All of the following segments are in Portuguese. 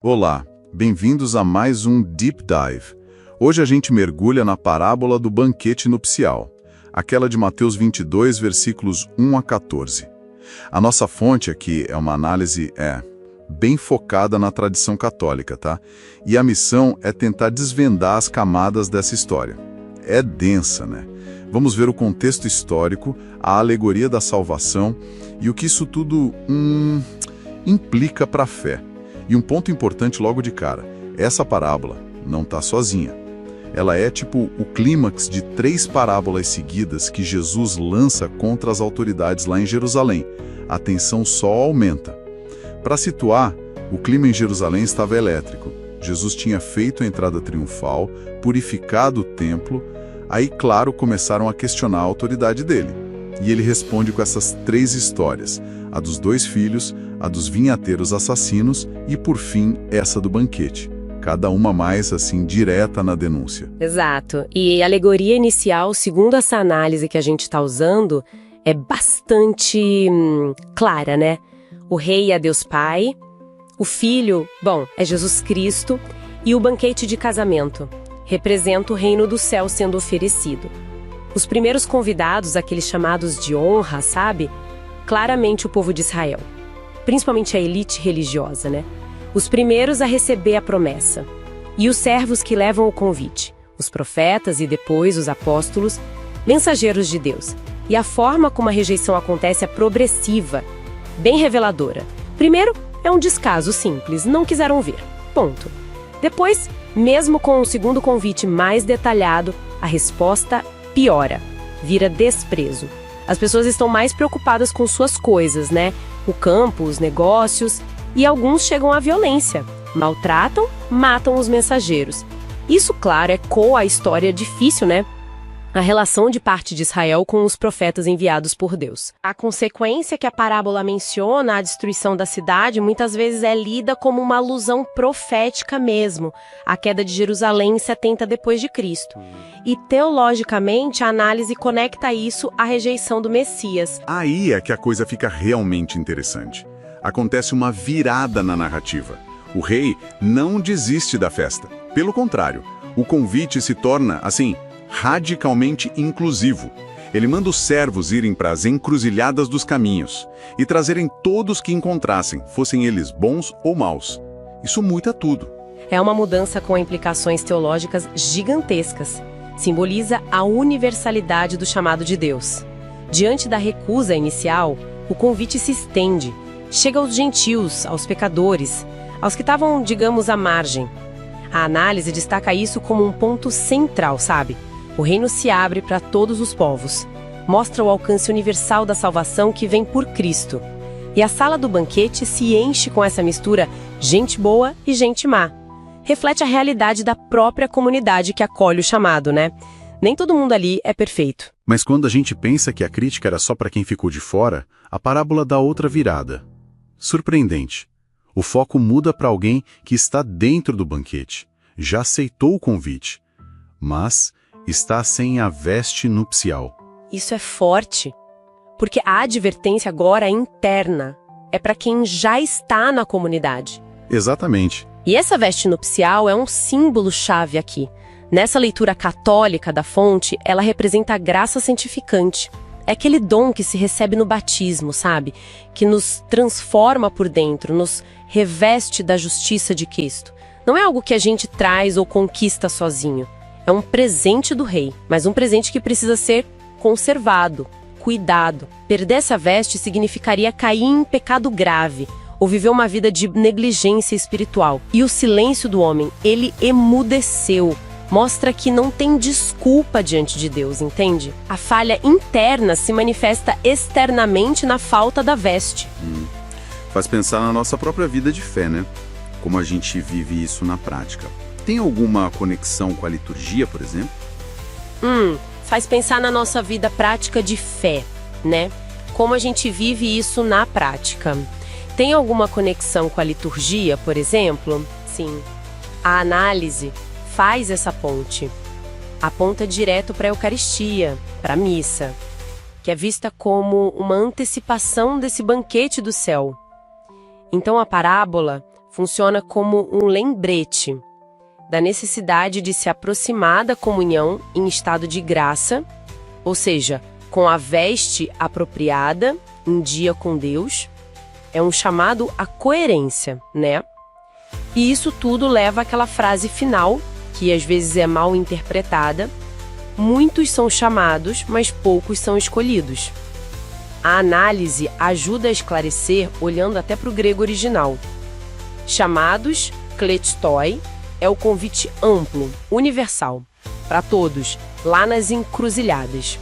Olá, bem-vindos a mais um Deep Dive. Hoje a gente mergulha na parábola do banquete nupcial, aquela de Mateus 22, versículos 1 a 14. A nossa fonte aqui é uma análise bem focada na tradição católica, tá? E a missão é tentar desvendar as camadas dessa história. É densa, né? Vamos ver o contexto histórico, a alegoria da salvação e o que isso tudo implica para a fé. E um ponto importante logo de cara, essa parábola não está sozinha. Ela é tipo o clímax de 3 parábolas seguidas que Jesus lança contra as autoridades lá em Jerusalém. A tensão só aumenta. Para situar, o clima em Jerusalém estava elétrico. Jesus tinha feito a entrada triunfal, purificado o templo, aí, claro, começaram a questionar a autoridade dele. E ele responde com essas 3 histórias, a dos 2 filhos, a dos vinhateiros assassinos e, por fim, essa do banquete. Cada uma mais, assim, direta na denúncia. Exato. E a alegoria inicial, segundo essa análise que a gente está usando, é bastante clara, né? O rei é Deus Pai, o filho, é Jesus Cristo, e o banquete de casamento representa o reino do céu sendo oferecido. Os primeiros convidados, aqueles chamados de honra, sabe? Claramente o povo de Israel. Principalmente a elite religiosa, né? Os primeiros a receber a promessa. E os servos que levam o convite. Os profetas e depois os apóstolos, mensageiros de Deus. E a forma como a rejeição acontece é progressiva, bem reveladora. Primeiro, é um descaso simples, não quiseram ver. Ponto. Depois, mesmo com o segundo convite mais detalhado, a resposta piora, vira desprezo. As pessoas estão mais preocupadas com suas coisas, né? O campo, os negócios, e alguns chegam à violência. Maltratam, matam os mensageiros. Isso, claro, ecoa a história difícil, né? A relação de parte de Israel com os profetas enviados por Deus. A consequência que a parábola menciona, a destruição da cidade, muitas vezes é lida como uma alusão profética mesmo, a queda de Jerusalém em 70 depois de Cristo. E teologicamente, a análise conecta isso à rejeição do Messias. Aí é que a coisa fica realmente interessante. Acontece uma virada na narrativa. O rei não desiste da festa. Pelo contrário, o convite se torna, assim, radicalmente inclusivo. Ele manda os servos irem para as encruzilhadas dos caminhos e trazerem todos que encontrassem, fossem eles bons ou maus. Isso muda tudo. É uma mudança com implicações teológicas gigantescas. Simboliza a universalidade do chamado de Deus. Diante da recusa inicial, o convite se estende. Chega aos gentios, aos pecadores, aos que estavam, digamos, à margem. A análise destaca isso como um ponto central, sabe? O reino se abre para todos os povos. Mostra o alcance universal da salvação que vem por Cristo. E a sala do banquete se enche com essa mistura gente boa e gente má. Reflete a realidade da própria comunidade que acolhe o chamado, né? Nem todo mundo ali é perfeito. Mas quando a gente pensa que a crítica era só para quem ficou de fora, a parábola dá outra virada. Surpreendente. O foco muda para alguém que está dentro do banquete, já aceitou o convite, mas está sem a veste nupcial. Isso é forte, porque a advertência agora é interna, é para quem já está na comunidade. Exatamente. E essa veste nupcial é um símbolo-chave aqui. Nessa leitura católica da fonte, ela representa a graça santificante. É aquele dom que se recebe no batismo, sabe? Que nos transforma por dentro, nos reveste da justiça de Cristo. Não é algo que a gente traz ou conquista sozinho. É um presente do rei, mas um presente que precisa ser conservado, cuidado. Perder essa veste significaria cair em pecado grave, ou viver uma vida de negligência espiritual. E o silêncio do homem, ele emudeceu. Mostra que não tem desculpa diante de Deus, entende? A falha interna se manifesta externamente na falta da veste. Faz pensar na nossa própria vida de fé, né? Como a gente vive isso na prática. Tem alguma conexão com a liturgia, por exemplo? Faz pensar na nossa vida prática de fé, né? Como a gente vive isso na prática. Tem alguma conexão com a liturgia, por exemplo? Sim. A análise faz essa ponte. Aponta direto para a Eucaristia, para a missa, que é vista como uma antecipação desse banquete do céu. Então a parábola funciona como um lembrete da necessidade de se aproximar da comunhão em estado de graça, ou seja, com a veste apropriada, em dia com Deus. É um chamado à coerência, né? E isso tudo leva àquela frase final, que às vezes é mal interpretada: muitos são chamados, mas poucos são escolhidos. A análise ajuda a esclarecer olhando até para o grego original. Chamados, kletstoi, é o convite amplo, universal, para todos, lá nas encruzilhadas.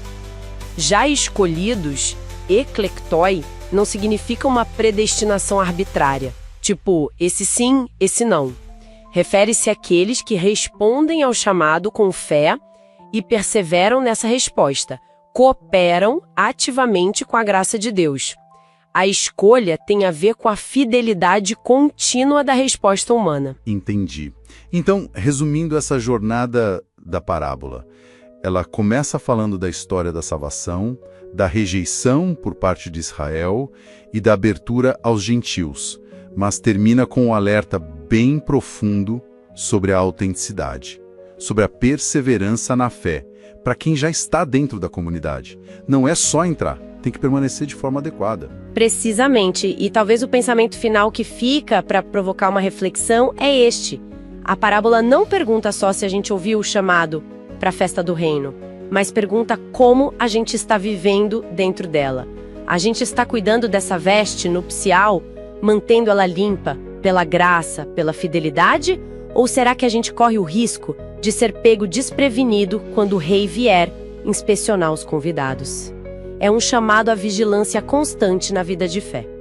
Já escolhidos, eklektoi, não significa uma predestinação arbitrária, tipo, esse sim, esse não. Refere-se àqueles que respondem ao chamado com fé e perseveram nessa resposta, cooperam ativamente com a graça de Deus. A escolha tem a ver com a fidelidade contínua da resposta humana. Entendi. Então, resumindo essa jornada da parábola, ela começa falando da história da salvação, da rejeição por parte de Israel e da abertura aos gentios, mas termina com um alerta bem profundo sobre a autenticidade, sobre a perseverança na fé, para quem já está dentro da comunidade. Não é só entrar, tem que permanecer de forma adequada. Precisamente, e talvez o pensamento final que fica para provocar uma reflexão é este. A parábola não pergunta só se a gente ouviu o chamado para a festa do reino, mas pergunta como a gente está vivendo dentro dela. A gente está cuidando dessa veste nupcial, mantendo ela limpa pela graça, pela fidelidade? Ou será que a gente corre o risco de ser pego desprevenido quando o rei vier inspecionar os convidados? É um chamado à vigilância constante na vida de fé.